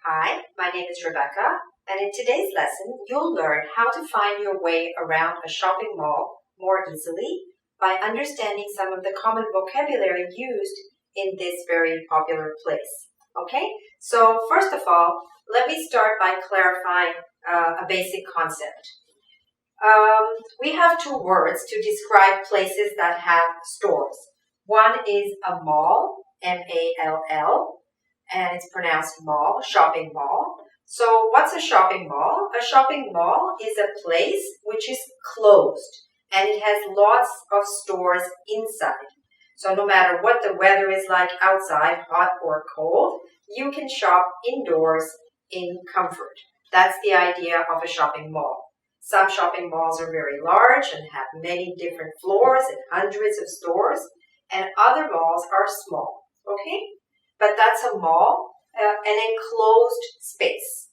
Hi, my name is Rebecca, and in today's lesson, you'll learn how to find your way around a shopping mall more easily by understanding some of the common vocabulary used in this very popular place. Okay, so first of all, let me start by clarifying a basic concept. We have two words to describe places that have stores. One is a mall, M-A-L-L, and it's pronounced mall, shopping mall. So what's a shopping mall? A shopping mall is a place which is closed and it has lots of stores inside. So no matter what the weather is like outside, hot or cold, you can shop indoors in comfort. That's the idea of a shopping mall. Some shopping malls are very large and have many different floors and hundreds of stores, and other malls are small, okay? But that's a mall, an enclosed space.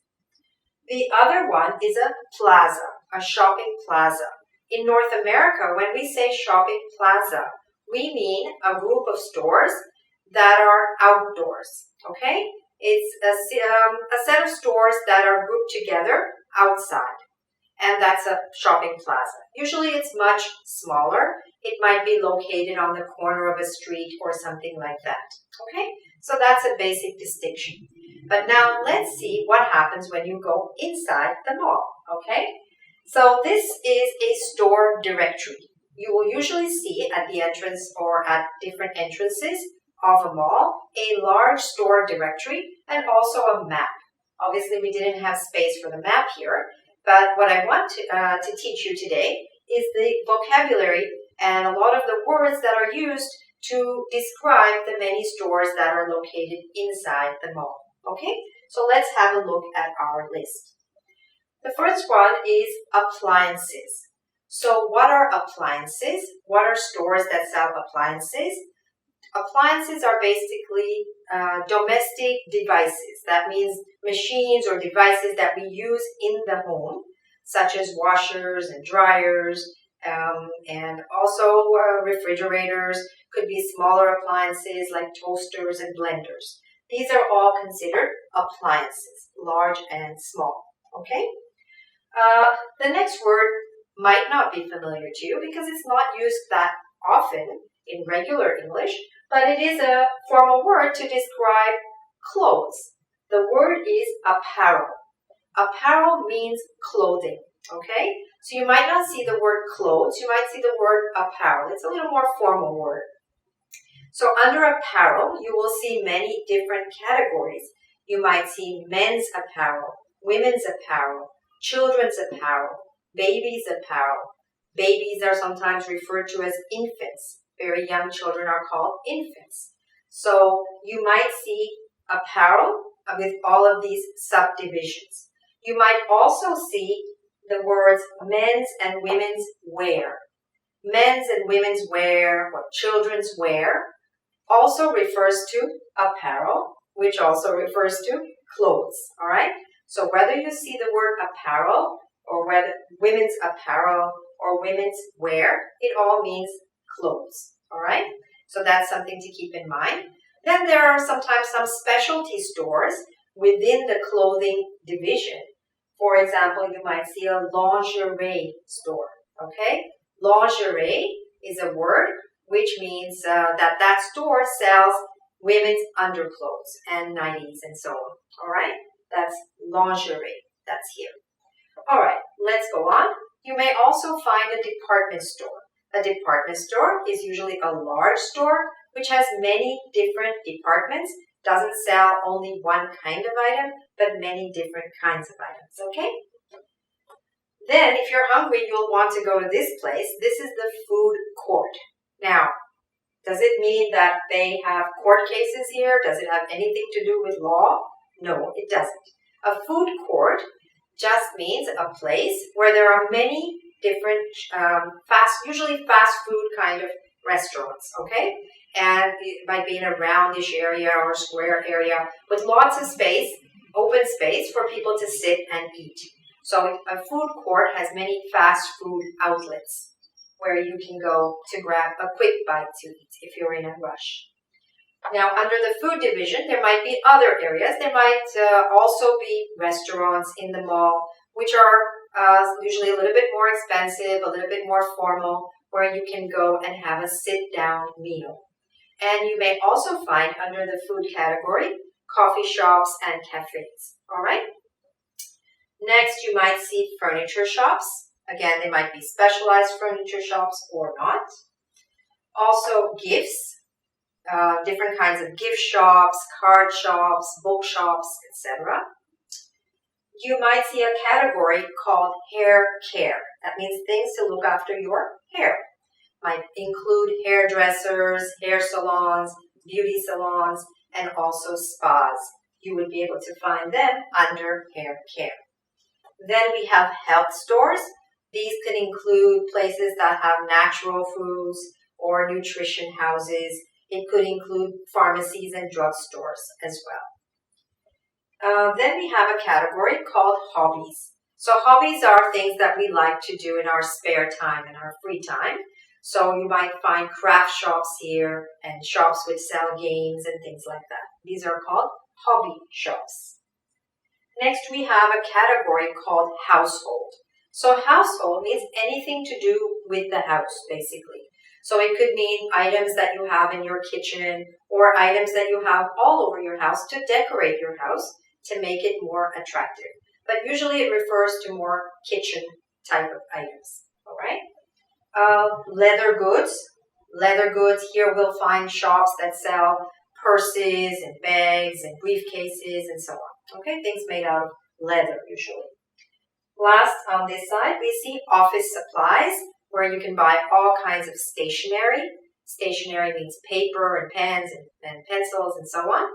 The other one is a plaza, a shopping plaza. In North America, when we say shopping plaza, we mean a group of stores that are outdoors, okay? It's a set of stores that are grouped together outside, and that's a shopping plaza. Usually it's much smaller. It might be located on the corner of a street or something like that, okay? So that's a basic distinction. But now let's see what happens when you go inside the mall, okay? So this is a store directory. You will usually see at the entrance or at different entrances of a mall a large store directory and also a map. Obviously, we didn't have space for the map here, but what I want to teach you today is the vocabulary and a lot of the words that are used to describe the many stores that are located inside the mall. Okay, so let's have a look at our list. The first one is appliances. So what are appliances? What are stores that sell appliances? Appliances are basically domestic devices. That means machines or devices that we use in the home, such as washers and dryers, and also refrigerators. Could be smaller appliances like toasters and blenders. These are all considered appliances, large and small. Okay? The next word might not be familiar to you because it's not used that often in regular English, but it is a formal word to describe clothes. The word is apparel. Apparel means clothing, okay? So you might not see the word clothes, you might see the word apparel. It's a little more formal word. So under apparel, you will see many different categories. You might see men's apparel, women's apparel, children's apparel, babies' apparel. Babies are sometimes referred to as infants. Very young children are called infants. So you might see apparel with all of these subdivisions. You might also see the words men's and women's wear. Men's and women's wear or children's wear also refers to apparel, which also refers to clothes, all right? So whether you see the word apparel or whether women's apparel or women's wear, it all means clothes, all right? So that's something to keep in mind. Then there are sometimes some specialty stores within the clothing division. For example, you might see a lingerie store, okay? Lingerie is a word which means that store sells women's underclothes and nighties and so on, all right? That's lingerie, that's here. All right, let's go on. You may also find a department store. A department store is usually a large store which has many different departments, doesn't sell only one kind of item, but many different kinds of items, okay? Then, if you're hungry, you'll want to go to this place. This is the food court. Now, does it mean that they have court cases here? Does it have anything to do with law? No, it doesn't. A food court just means a place where there are many different usually fast food kind of restaurants, okay? And it might be in a roundish area or square area with lots of space, open space for people to sit and eat. So a food court has many fast food outlets where you can go to grab a quick bite to eat if you're in a rush. Now, under the food division, there might be other areas. There might also be restaurants in the mall, which are usually a little bit more expensive, a little bit more formal, where you can go and have a sit-down meal. And you may also find under the food category, coffee shops and cafes. All right? Next, you might see furniture shops. Again, they might be specialized furniture shops or not. Also, gifts. Different kinds of gift shops, card shops, book shops, etc. You might see a category called hair care. That means things to look after your hair. Might include hairdressers, hair salons, beauty salons, and also spas. You would be able to find them under hair care. Then we have health stores. These can include places that have natural foods or nutrition houses. It could include pharmacies and drugstores as well. Then we have a category called hobbies. So hobbies are things that we like to do in our spare time, in our free time. So you might find craft shops here and shops which sell games and things like that. These are called hobby shops. Next, we have a category called household. So household means anything to do with the house, basically. So it could mean items that you have in your kitchen or items that you have all over your house to decorate your house to make it more attractive. But usually it refers to more kitchen type of items, all right? Leather goods. Leather goods, here we'll find shops that sell purses and bags and briefcases and so on. Okay, things made out of leather usually. Last, on this side, we see office supplies, where you can buy all kinds of stationery. Stationery means paper and pens and pencils and so on.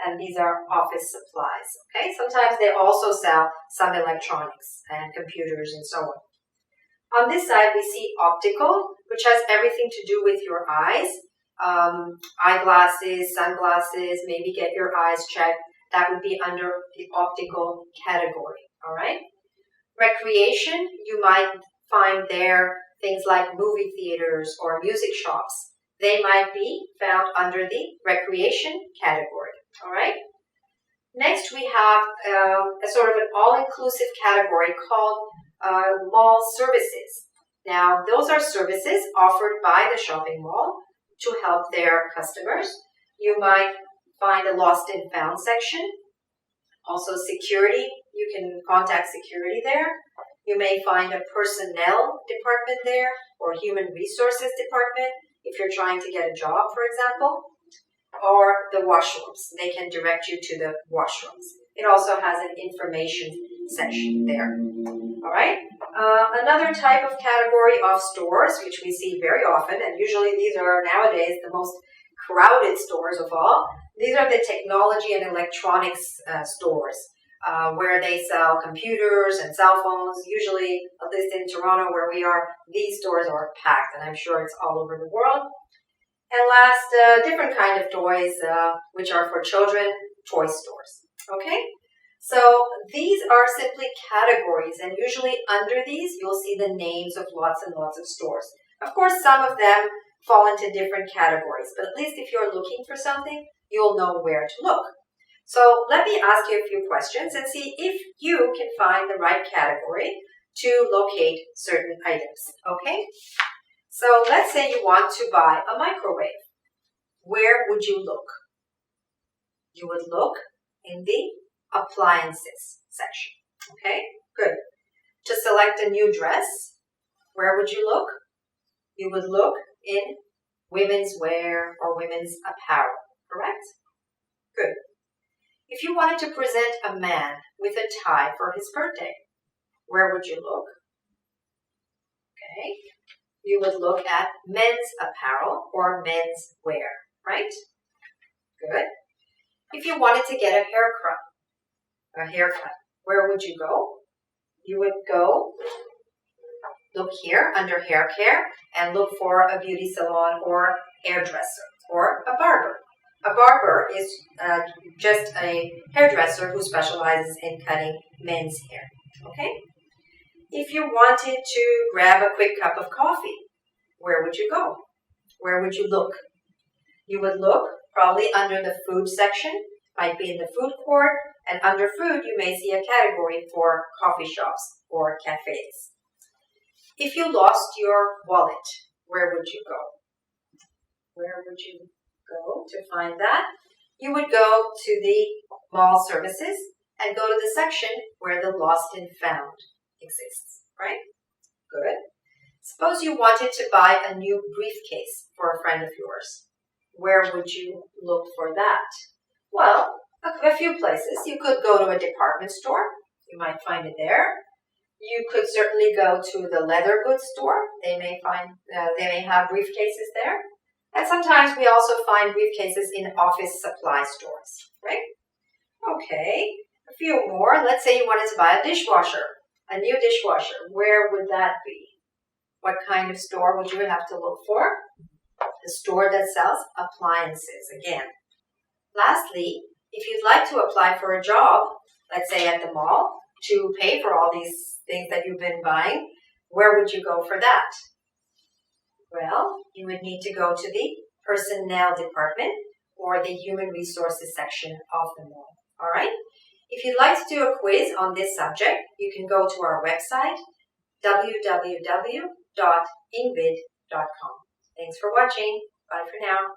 And these are office supplies. Okay, sometimes they also sell some electronics and computers and so on. On this side, we see optical, which has everything to do with your eyes. Eyeglasses, sunglasses, maybe get your eyes checked. That would be under the optical category, all right? Recreation, you might find there things like movie theaters or music shops. They might be found under the recreation category, all right? Next, we have a sort of an all-inclusive category called mall services. Now, those are services offered by the shopping mall to help their customers. You might find a lost and found section. Also security, you can contact security there. You may find a personnel department there or human resources department if you're trying to get a job, for example. Or the washrooms. They can direct you to the washrooms. It also has an information section there. All right. Another type of category of stores, which we see very often, and usually these are nowadays the most crowded stores of all. These are the technology and electronics stores where they sell computers and cell phones. Usually, at least in Toronto where we are, these stores are packed, and I'm sure it's all over the world. And last, different kind of toys, which are for children, toy stores. Okay? So these are simply categories, and usually under these, you'll see the names of lots and lots of stores. Of course, some of them fall into different categories, but at least if you're looking for something, you'll know where to look. So let me ask you a few questions and see if you can find the right category to locate certain items. Okay? So let's say you want to buy a microwave. Where would you look? You would look in the appliances section. Okay, good. To select a new dress, where would you look? You would look in women's wear or women's apparel, correct? Good. If you wanted to present a man with a tie for his birthday, where would you look? Okay. You would look at men's apparel or men's wear, right? Good. If you wanted to get a haircut, where would you go? You would go look here under hair care and look for a beauty salon or hairdresser or a barber. A barber is just a hairdresser who specializes in cutting men's hair, okay? If you wanted to grab a quick cup of coffee, where would you go? Where would you look? You would look probably under the food section, might be in the food court, and under food you may see a category for coffee shops or cafes. If you lost your wallet, where would you go? Where would you go to find that? You would go to the mall services and go to the section where the lost and found exists, right? Good. Suppose you wanted to buy a new briefcase for a friend of yours. Where would you look for that? Well, a few places. You could go to a department store. You might find it there. You could certainly go to the leather goods store. They may have briefcases there. And sometimes we also find briefcases in office supply stores, right? Okay, a few more. Let's say you wanted to buy a dishwasher, a new dishwasher. Where would that be? What kind of store would you have to look for? The store that sells appliances, again. Lastly, if you'd like to apply for a job, let's say at the mall, to pay for all these things that you've been buying, where would you go for that? Well, you would need to go to the personnel department or the human resources section of the mall. All right? If you'd like to do a quiz on this subject, you can go to our website, www.engvid.com. Thanks for watching. Bye for now.